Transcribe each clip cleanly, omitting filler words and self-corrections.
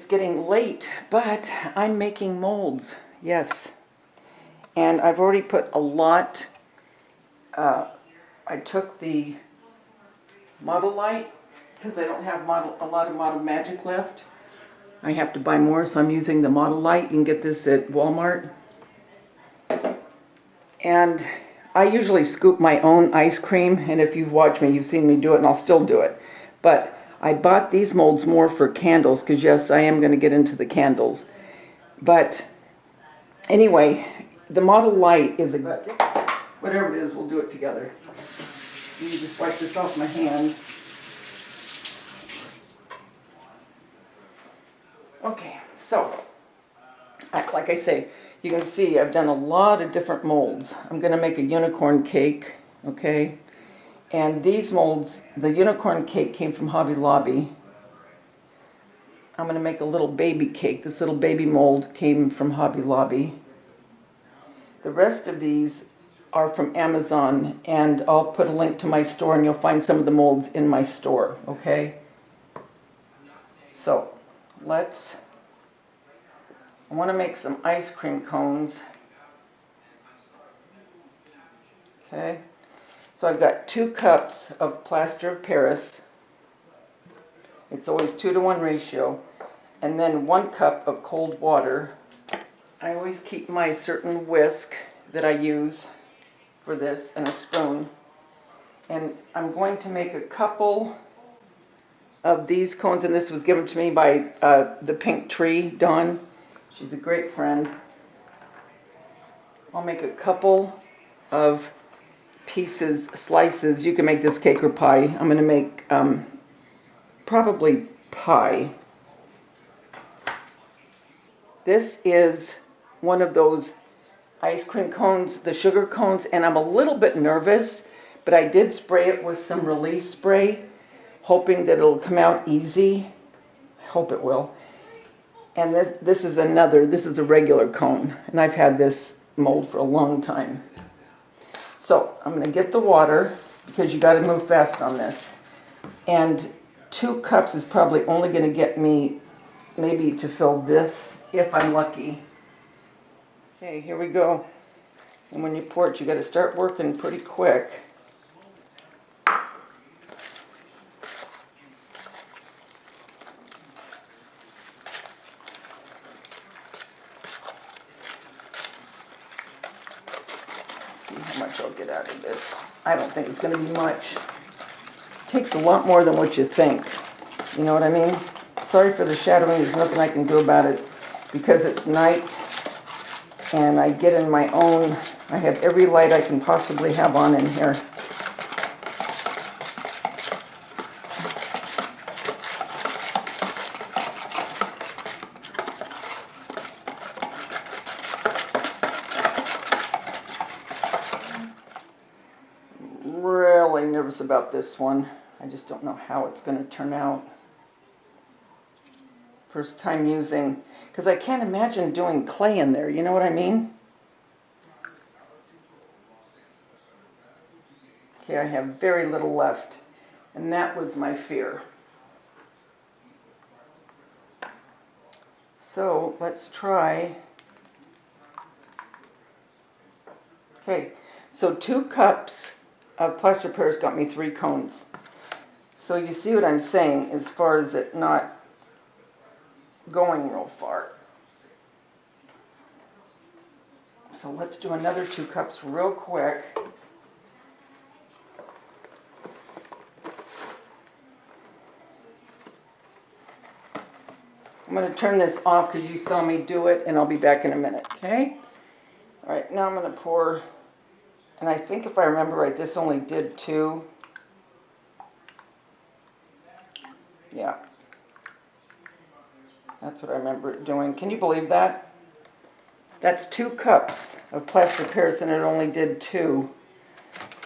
It's getting late, but I'm making molds, yes. And I've already put a lot, I took the Model Light, because I don't have a lot of Model Magic left. I have to buy more, so I'm using the Model Light. You can get this at Walmart. And I usually scoop my own ice cream, and if you've watched me, you've seen me do it, and I'll still do it. But I bought these molds more for candles, because yes, I am going to get into the candles. But anyway, the Model Light is a good, whatever it is, we'll do it together. Let me just wipe this off my hand. Okay, so, like I say, you can see I've done a lot of different molds. I'm going to make a unicorn cake, okay? And these molds, the unicorn cake came from Hobby Lobby. I'm going to make a little baby cake. This little baby mold came from Hobby Lobby. The rest of these are from Amazon, and I'll put a link to my store, and you'll find some of the molds in my store, okay? So, I want to make some ice cream cones. Okay, so I've got 2 cups of plaster of Paris. It's always 2-to-1 ratio. And then 1 cup of cold water. I always keep my certain whisk that I use for this and a spoon. And I'm going to make a couple of these cones, and this was given to me by the Pink Tree, Dawn. She's a great friend. I'll make a couple of pieces, slices. You can make this cake or pie. I'm going to make probably pie. This is one of those ice cream cones, the sugar cones, and I'm a little bit nervous, but I did spray it with some release spray, hoping that it'll come out easy. I hope it will. And this is a regular cone, and I've had this mold for a long time. So I'm going to get the water, because you got to move fast on this. And 2 cups is probably only going to get me maybe to fill this, if I'm lucky. Okay, here we go. And when you pour it, you got to start working pretty quick. How much I'll get out of this. I don't think it's going to be much. It takes a lot more than what you think. You know what I mean? Sorry for the shadowing. There's nothing I can do about it because it's night and I get in my own. I have every light I can possibly have on in here. Really nervous about this one. I just don't know how it's going to turn out. First time using, because I can't imagine doing clay in there, you know what I mean? Okay, I have very little left, and that was my fear. So let's try. Okay, so 2 cups of plaster of Paris got me 3 cones. So you see what I'm saying as far as it not going real far. So let's do another 2 cups real quick. I'm going to turn this off because you saw me do it, and I'll be back in a minute, okay? All right, now I'm going to pour, and I think if I remember right, this only did 2. Yeah. That's what I remember it doing. Can you believe that? That's 2 cups of plaster of Paris, and it only did 2.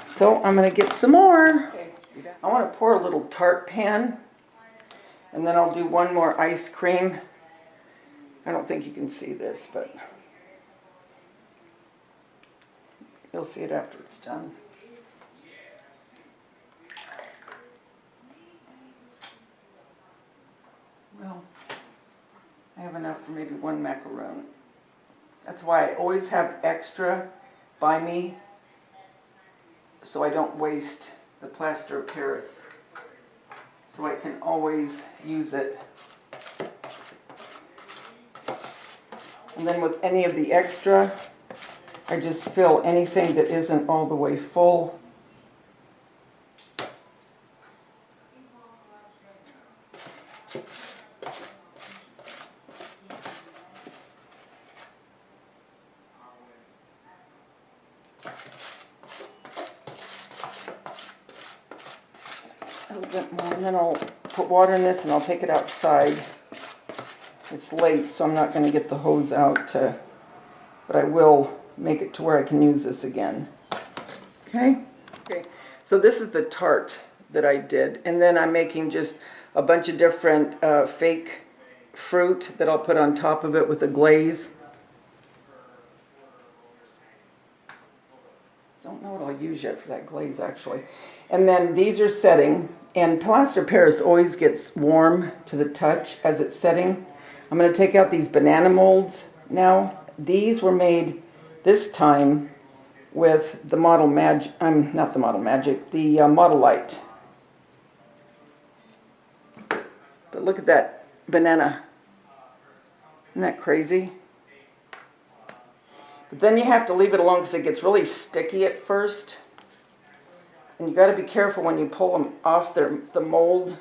So I'm going to get some more. Okay. I want to pour a little tart pan, and then I'll do one more ice cream. I don't think you can see this, but you'll see it after it's done. Well, I have enough for maybe one macaroon. That's why I always have extra by me, so I don't waste the plaster of Paris. So I can always use it. And then with any of the extra, I just fill anything that isn't all the way full. A little bit more, and then I'll put water in this and I'll take it outside. It's late, so I'm not going to get the hose out, but I will make it to where I can use this again. Okay? Okay. So this is the tart that I did, and then I'm making just a bunch of different fake fruit that I'll put on top of it with a glaze. Don't know what I'll use yet for that glaze, actually. And then these are setting, and plaster Paris always gets warm to the touch as it's setting. I'm going to take out these banana molds now. These were made this time with the Model Magic, not the Model Magic, the Model Light. But look at that banana. Isn't that crazy? But then you have to leave it alone because it gets really sticky at first. And you got to be careful when you pull them off the mold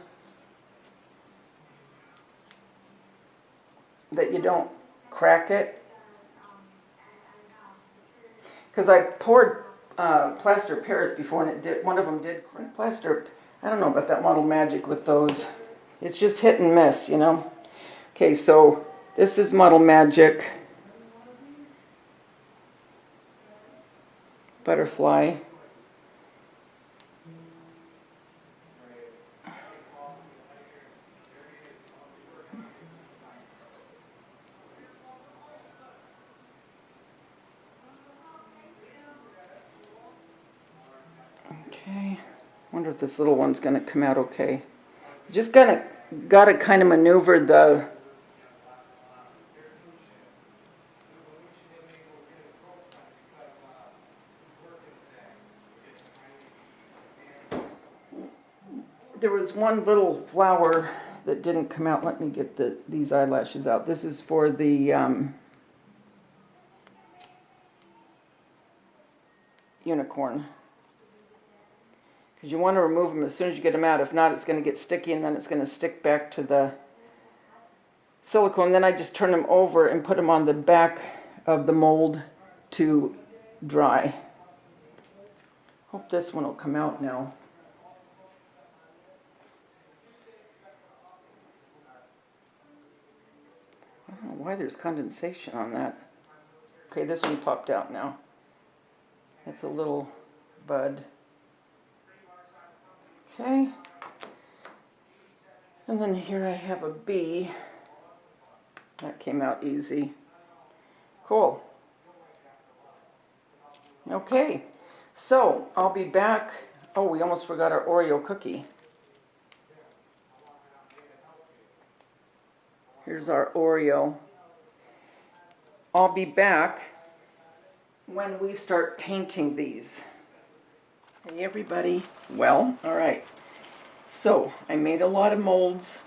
that you don't crack it. Because I poured plaster Paris before, and it did. One of them did plaster. I don't know about that Model Magic with those. It's just hit and miss, you know. Okay, so this is Model Magic butterfly. Okay, wonder if this little one's going to come out okay. You just got to kind of maneuver the there was one little flower that didn't come out. Let me get these eyelashes out. This is for the unicorn. Because you want to remove them as soon as you get them out. If not, it's going to get sticky, and then it's going to stick back to the silicone. Then I just turn them over and put them on the back of the mold to dry. Hope this one will come out now. I don't know why there's condensation on that. Okay, this one popped out now. It's a little bud. Okay. And then here I have a bee. That came out easy. Cool. Okay. So, I'll be back. Oh, we almost forgot our Oreo cookie. Here's our Oreo. I'll be back when we start painting these. Hey everybody. Well, all right. So, I made a lot of molds.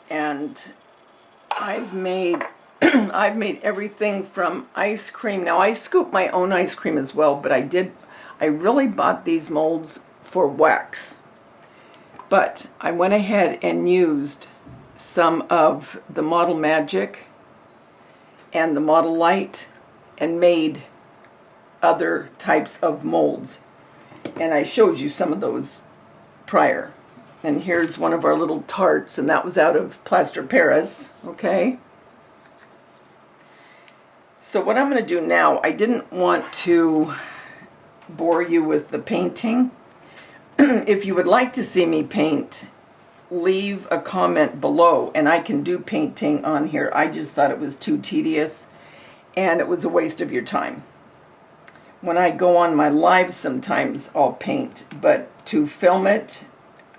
And I've made everything from ice cream. Now I scoop my own ice cream as well, but I really bought these molds for wax. But I went ahead and used some of the Model Magic and the Model Light and made other types of molds. And I showed you some of those prior. And here's one of our little tarts, and that was out of plaster Paris, okay? So what I'm going to do now, I didn't want to bore you with the painting. If you would like to see me paint, leave a comment below, and I can do painting on here. I just thought it was too tedious, and it was a waste of your time. When I go on my live, sometimes I'll paint, but to film it,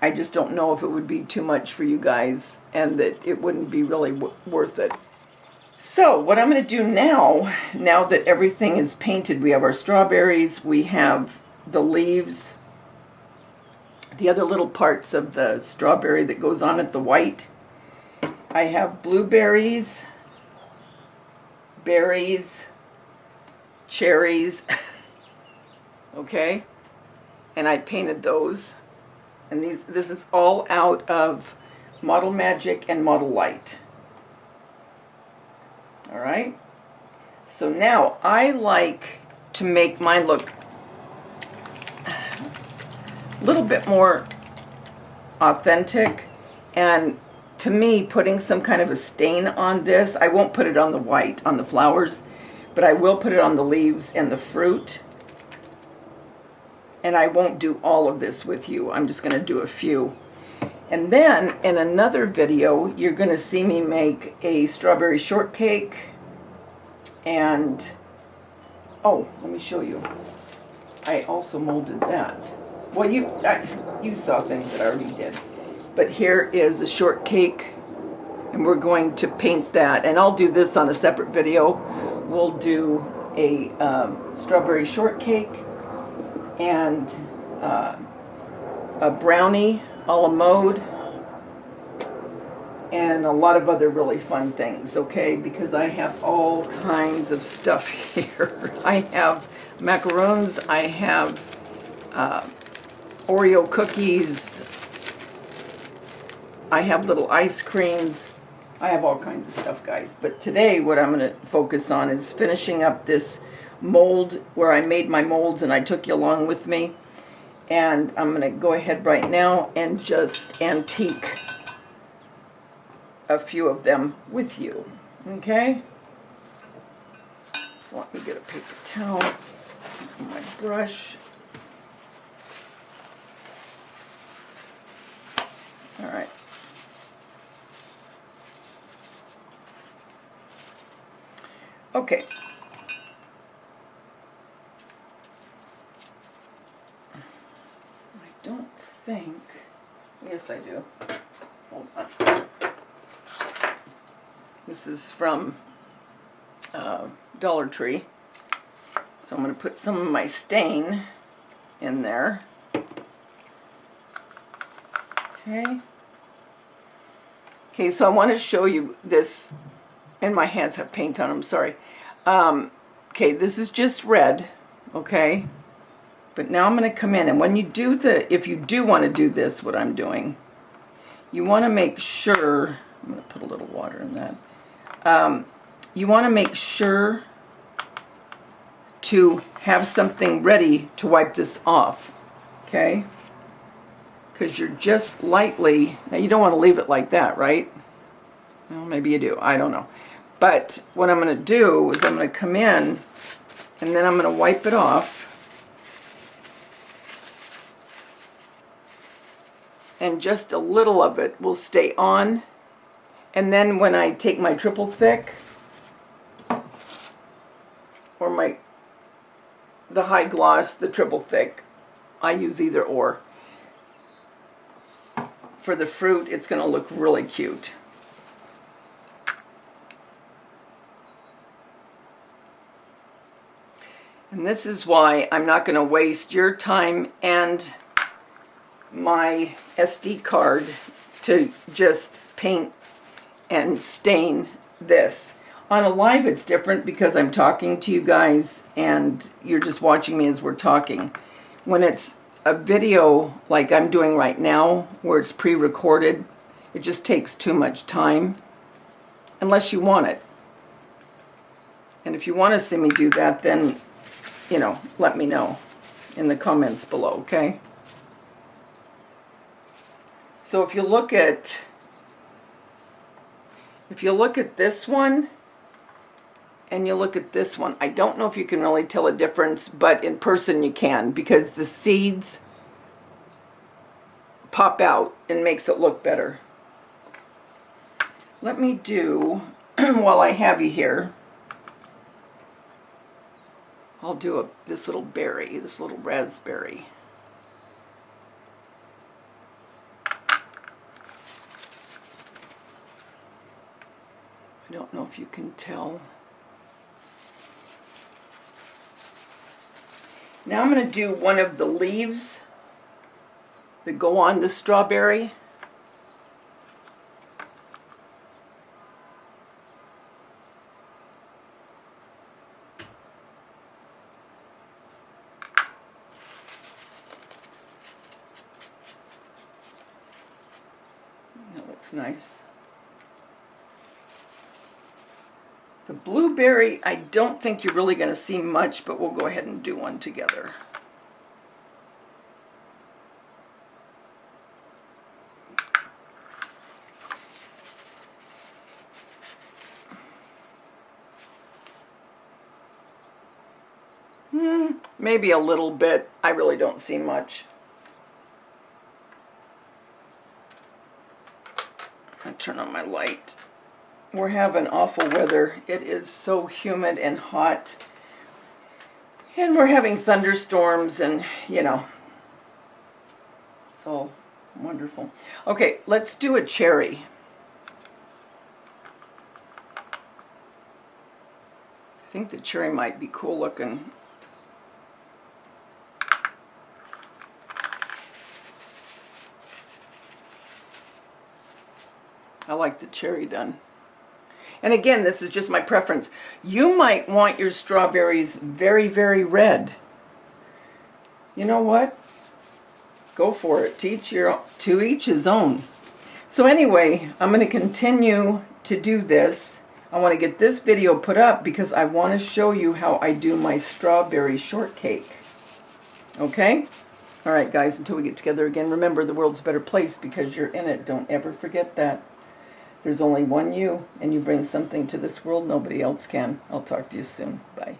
I just don't know if it would be too much for you guys and that it wouldn't be really worth it. So what I'm going to do now that everything is painted, we have our strawberries, we have the leaves, the other little parts of the strawberry that goes on at the white. I have blueberries, berries, cherries, okay, and I painted those. And this is all out of Model Magic and Model Light. All right. So now I like to make mine look a little bit more authentic. And to me, putting some kind of a stain on this, I won't put it on the white, on the flowers, but I will put it on the leaves and the fruit. And I won't do all of this with you. I'm just going to do a few. And then in another video, you're going to see me make a strawberry shortcake. And, oh, let me show you. I also molded that. Well, you saw things that I already did. But here is a shortcake. And we're going to paint that. And I'll do this on a separate video. We'll do a strawberry shortcake and a brownie a la mode, and a lot of other really fun things, okay? Because I have all kinds of stuff here. I have macaroons, I have Oreo cookies, I have little ice creams, I have all kinds of stuff, guys. But today what I'm going to focus on is finishing up this mold where I made my molds and I took you along with me. And I'm going to go ahead right now and just antique a few of them with you. Okay? So let me get a paper towel and my brush. All right. Okay. I don't think, yes I do. Hold on. This is from Dollar Tree. So I'm going to put some of my stain in there. Okay. Okay, so I want to show you this, and my hands have paint on them, sorry. Okay, this is just red, okay? But now I'm going to come in, and when you do if you do want to do this, what I'm doing, you want to make sure, I'm going to put a little water in that. You want to make sure to have something ready to wipe this off, okay? Because you're just lightly, now you don't want to leave it like that, right? Well, maybe you do, I don't know. But what I'm going to do is I'm going to come in, and then I'm going to wipe it off. And just a little of it will stay on. And then when I take my triple thick, or the high gloss, the triple thick, I use either or. For the fruit, it's going to look really cute. And this is why I'm not going to waste your time and my SD card to just paint and stain this. On a live it's different because I'm talking to you guys and you're just watching me as we're talking. When it's a video like I'm doing right now where it's pre-recorded, it just takes too much time unless you want it. And if you want to see me do that, then, you know, let me know in the comments below, okay? So if you look at this one and you look at this one, I don't know if you can really tell a difference, but in person you can, because the seeds pop out and makes it look better. Let me do, while I have you here, I'll do this little berry, this little raspberry. can tell. Now I'm going to do one of the leaves that go on the strawberry. That looks nice. The blueberry, I don't think you're really going to see much, but we'll go ahead and do one together. Maybe a little bit. I really don't see much. I turn on my light. We're having awful weather. It is so humid and hot. And we're having thunderstorms and, you know, it's all wonderful. Okay, let's do a cherry. I think the cherry might be cool looking. I like the cherry done. And again, this is just my preference. You might want your strawberries very, very red. You know what? Go for it. To each his own. So anyway, I'm going to continue to do this. I want to get this video put up because I want to show you how I do my strawberry shortcake. Okay? All right, guys, until we get together again, remember the world's a better place because you're in it. Don't ever forget that. There's only one you, and you bring something to this world nobody else can. I'll talk to you soon. Bye.